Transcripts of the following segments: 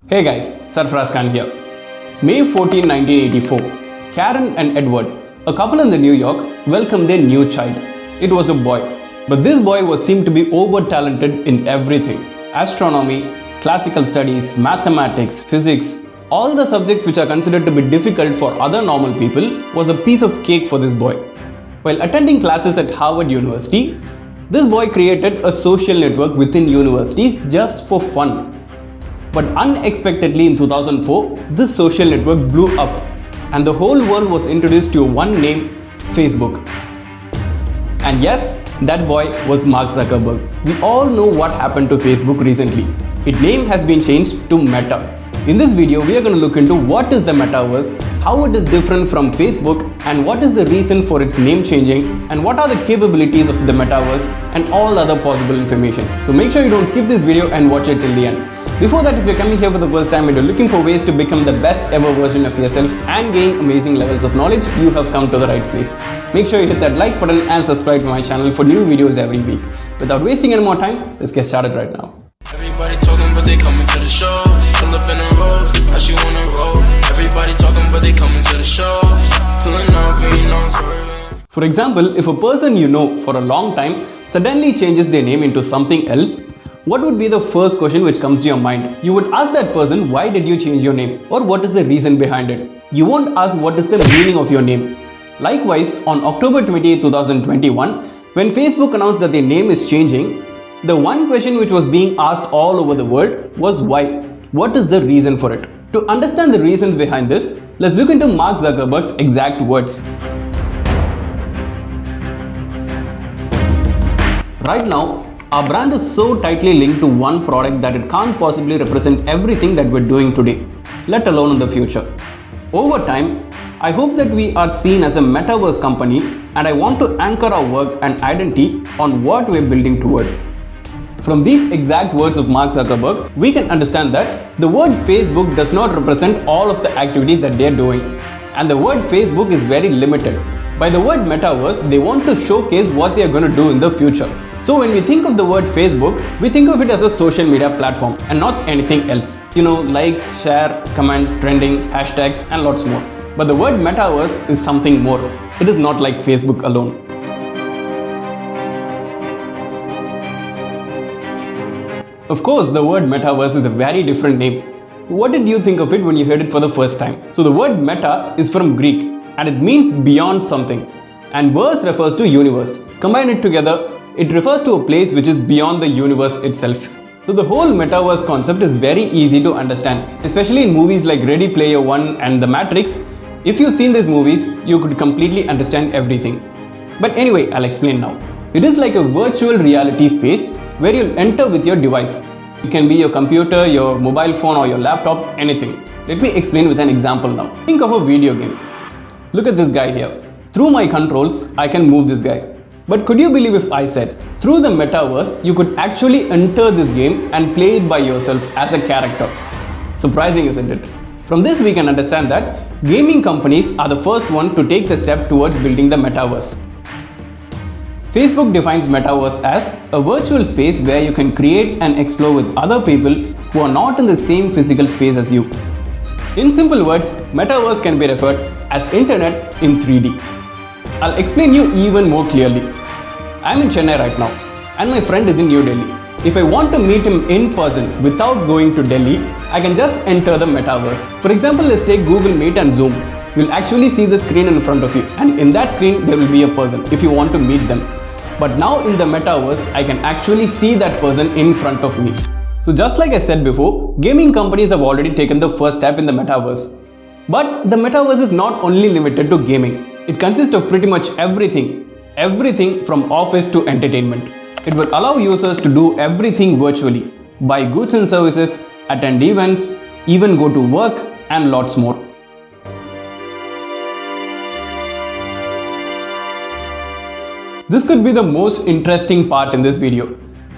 Hey guys, Sarferaaz Khaan here. May 14, 1984, Karen and Edward, a couple in the New York, welcomed their new child. It was a boy. But this boy was seemed to be over-talented in everything. Astronomy, classical studies, mathematics, physics, all the subjects which are considered to be difficult for other normal people was a piece of cake for this boy. While attending classes at Harvard University, this boy created a social network within universities just for fun. But unexpectedly in 2004, this social network blew up and the whole world was introduced to one name, Facebook. And yes, that boy was Mark Zuckerberg. We all know what happened to Facebook recently. Its name has been changed to Meta. In this video, we are going to look into what is the metaverse, how it is different from Facebook, and what is the reason for its name changing, and what are the capabilities of the metaverse, and all other possible information. So make sure you don't skip this video and watch it till the end. Before that, if you're coming here for the first time and you're looking for ways to become the best ever version of yourself and gain amazing levels of knowledge, you have come to the right place. Make sure you hit that like button and subscribe to my channel for new videos every week. Without wasting any more time, let's get started right now. Everybody talking but they coming to the shows. Pull up in the rows, now she wanna roll. Everybody talking but they coming to the shows. Pulling up, ain't no swerving. For example, if a person you know for a long time suddenly changes their name into something else, what would be the first question which comes to your mind? You would ask that person, why did you change your name? Or what is the reason behind it? You won't ask what is the meaning of your name. Likewise, on October 28, 2021, when Facebook announced that their name is changing, the one question which was being asked all over the world was why? What is the reason for it? To understand the reasons behind this, let's look into Mark Zuckerberg's exact words. Right now, our brand is so tightly linked to one product that it can't possibly represent everything that we're doing today, let alone in the future. Over time, I hope that we are seen as a metaverse company, and I want to anchor our work and identity on what we're building toward. From these exact words of Mark Zuckerberg, we can understand that the word Facebook does not represent all of the activities that they're doing, and the word Facebook is very limited. By the word metaverse, they want to showcase what they are going to do in the future. So when we think of the word Facebook, we think of it as a social media platform and not anything else. You know, likes, share, comment, trending, hashtags, and lots more. But the word metaverse is something more. It is not like Facebook alone. Of course, the word metaverse is a very different name. What did you think of it when you heard it for the first time? So the word meta is from Greek and it means beyond something. And verse refers to universe. Combine it together, it refers to a place which is beyond the universe itself. So the whole metaverse concept is very easy to understand, especially in movies like Ready Player One and The Matrix. If you've seen these movies, you could completely understand everything. But anyway, I'll explain now. It is like a virtual reality space where you'll enter with your device. It can be your computer, your mobile phone or your laptop, anything. Let me explain with an example now. Think of a video game. Look at this guy here. Through my controls, I can move this guy. But could you believe if I said, through the metaverse, you could actually enter this game and play it by yourself as a character? Surprising, isn't it? From this, we can understand that gaming companies are the first one to take the step towards building the metaverse. Facebook defines metaverse as a virtual space where you can create and explore with other people who are not in the same physical space as you. In simple words, metaverse can be referred as internet in 3D. I'll explain you even more clearly. I'm in Chennai right now and my friend is in New Delhi. If I want to meet him in person without going to Delhi, I can just enter the metaverse. For example, let's take Google Meet and Zoom. You'll actually see the screen in front of you, and in that screen there will be a person if you want to meet them. But now in the metaverse, I can actually see that person in front of me. So just like I said before, gaming companies have already taken the first step in the metaverse. But the metaverse is not only limited to gaming. It consists of pretty much everything from office to entertainment. It will allow users to do everything virtually, buy goods and services, attend events, even go to work, and lots more. This could be the most interesting part in this video,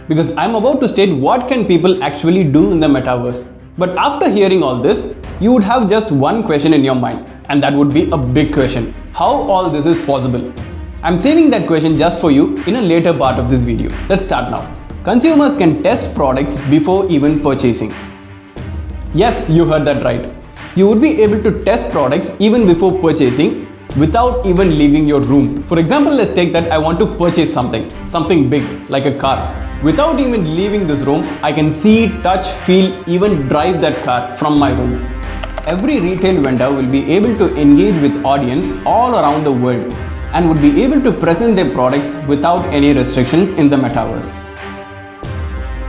because I'm about to state what can people actually do in the metaverse. But after hearing all this, you would have just one question in your mind, and that would be a big question. How all this is possible? I'm saving that question just for you in a later part of this video. Let's start now. Consumers can test products before even purchasing. Yes, you heard that right. You would be able to test products even before purchasing without even leaving your room. For example, let's take that I want to purchase something big like a car. Without even leaving this room, I can see, touch, feel, even drive that car from my room. Every retail vendor will be able to engage with audience all around the world and would be able to present their products without any restrictions in the metaverse.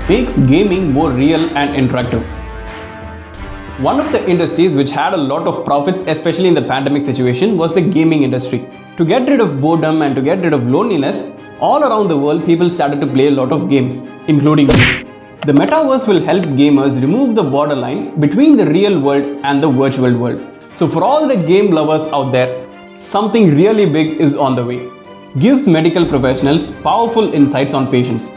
Makes gaming more real and interactive. One of the industries which had a lot of profits, especially in the pandemic situation, was the gaming industry. To get rid of boredom and to get rid of loneliness, all around the world people started to play a lot of games, including me. The metaverse will help gamers remove the borderline between the real world and the virtual world. So for all the game lovers out there, something really big is on the way. Gives medical professionals powerful insights on patients.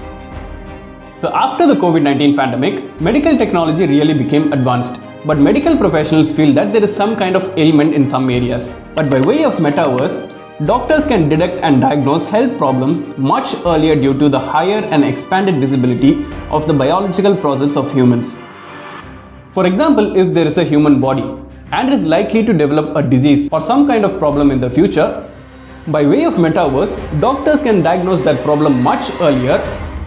So after the COVID-19 pandemic, medical technology really became advanced. But medical professionals feel that there is some kind of ailment in some areas. But by way of metaverse, doctors can detect and diagnose health problems much earlier due to the higher and expanded visibility of the biological process of humans. For example, if there is a human body and is likely to develop a disease or some kind of problem in the future, by way of metaverse, doctors can diagnose that problem much earlier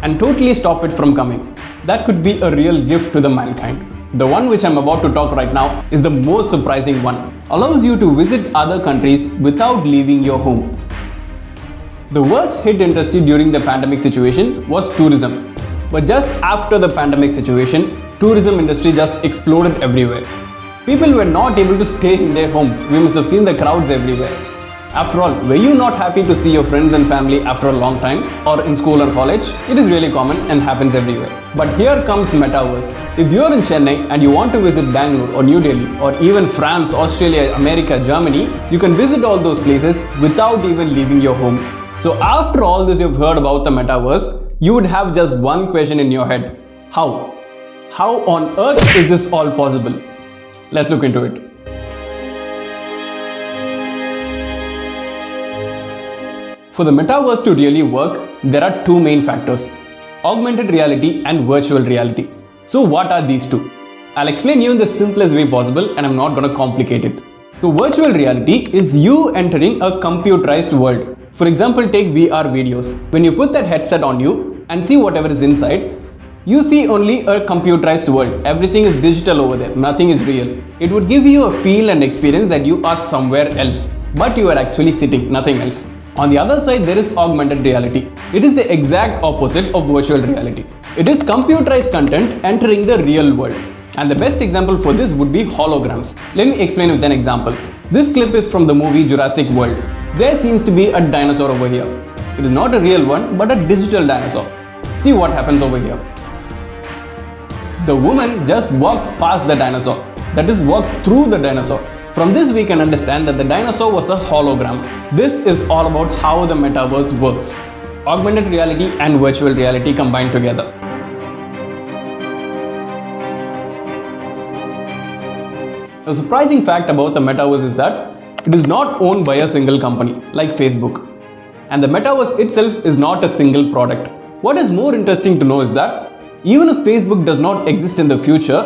and totally stop it from coming. That could be a real gift to the mankind. The one which I'm about to talk right now is the most surprising one. Allows you to visit other countries without leaving your home. The worst hit industry during the pandemic situation was tourism. But just after the pandemic situation, tourism industry just exploded everywhere. People were not able to stay in their homes. We must have seen the crowds everywhere. After all, were you not happy to see your friends and family after a long time or in school or college? It is really common and happens everywhere. But here comes metaverse. If you are in Chennai and you want to visit Bangalore or New Delhi or even France, Australia, America, Germany, you can visit all those places without even leaving your home. So after all this you've heard about the metaverse, you would have just one question in your head. How? How on earth is this all possible? Let's look into it. For the metaverse to really work, there are two main factors: augmented reality and virtual reality. So what are these two? I'll explain you in the simplest way possible and I'm not going to complicate it. So virtual reality is you entering a computerized world. For example, take VR videos. When you put that headset on you and see whatever is inside, you see only a computerized world. Everything is digital over there. Nothing is real. It would give you a feel and experience that you are somewhere else, but you are actually sitting, nothing else. On the other side, there is augmented reality. It is the exact opposite of virtual reality. It is computerized content entering the real world. And the best example for this would be holograms. Let me explain with an example. This clip is from the movie Jurassic World. There seems to be a dinosaur over here. It is not a real one, but a digital dinosaur. See what happens over here. The woman just walked past the dinosaur. That is, walked through the dinosaur. From this we can understand that the dinosaur was a hologram. This is all about how the metaverse works. Augmented reality and virtual reality combined together. A surprising fact about the metaverse is that it is not owned by a single company like Facebook. And the metaverse itself is not a single product. What is more interesting to know is that even if Facebook does not exist in the future,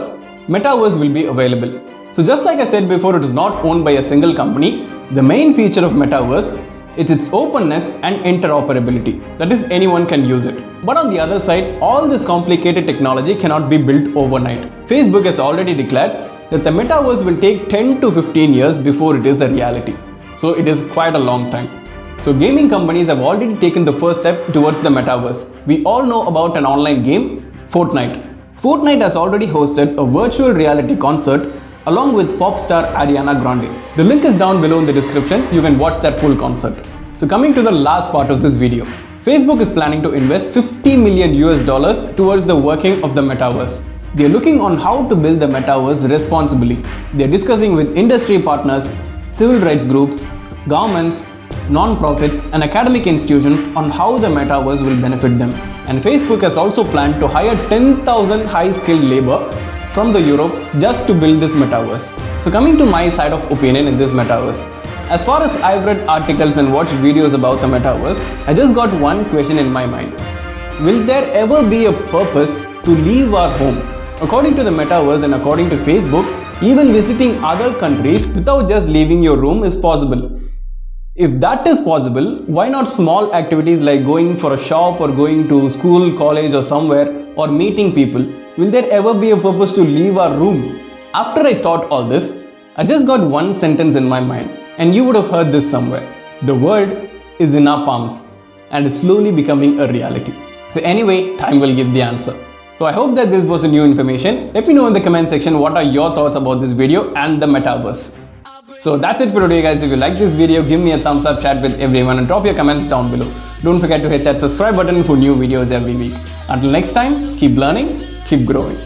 metaverse will be available. So just like I said before, it is not owned by a single company. The main feature of metaverse is its openness and interoperability. That is, anyone can use it. But on the other side, all this complicated technology cannot be built overnight. Facebook has already declared that the metaverse will take 10 to 15 years before it is a reality. So it is quite a long time. So gaming companies have already taken the first step towards the metaverse. We all know about an online game, Fortnite. Fortnite has already hosted a virtual reality concert along with pop star Ariana Grande. The link is down below in the description. You can watch that full concert. So coming to the last part of this video. Facebook is planning to invest $50 million towards the working of the metaverse. They are looking on how to build the metaverse responsibly. They are discussing with industry partners, civil rights groups, governments, non-profits and academic institutions on how the metaverse will benefit them. And Facebook has also planned to hire 10,000 high-skilled labor from the Europe just to build this metaverse. So coming to my side of opinion in this metaverse, as far as I've read articles and watched videos about the metaverse, I just got one question in my mind. Will there ever be a purpose to leave our home According to the metaverse and according to Facebook, even visiting other countries without just leaving your room is possible. If that is possible, why not small activities like going for a shop or going to school, college or somewhere or meeting people? Will there ever be a purpose to leave our room? After I thought all this, I just got one sentence in my mind, and you would have heard this somewhere. The world is in our palms and is slowly becoming a reality. So anyway, time will give the answer. So I hope that this was a new information. Let me know in the comment section what are your thoughts about this video and the metaverse. So that's it for today guys. If you like this video, give me a thumbs up, chat with everyone and drop your comments down below. Don't forget to hit that subscribe button for new videos every week. Until next time, keep learning, keep growing.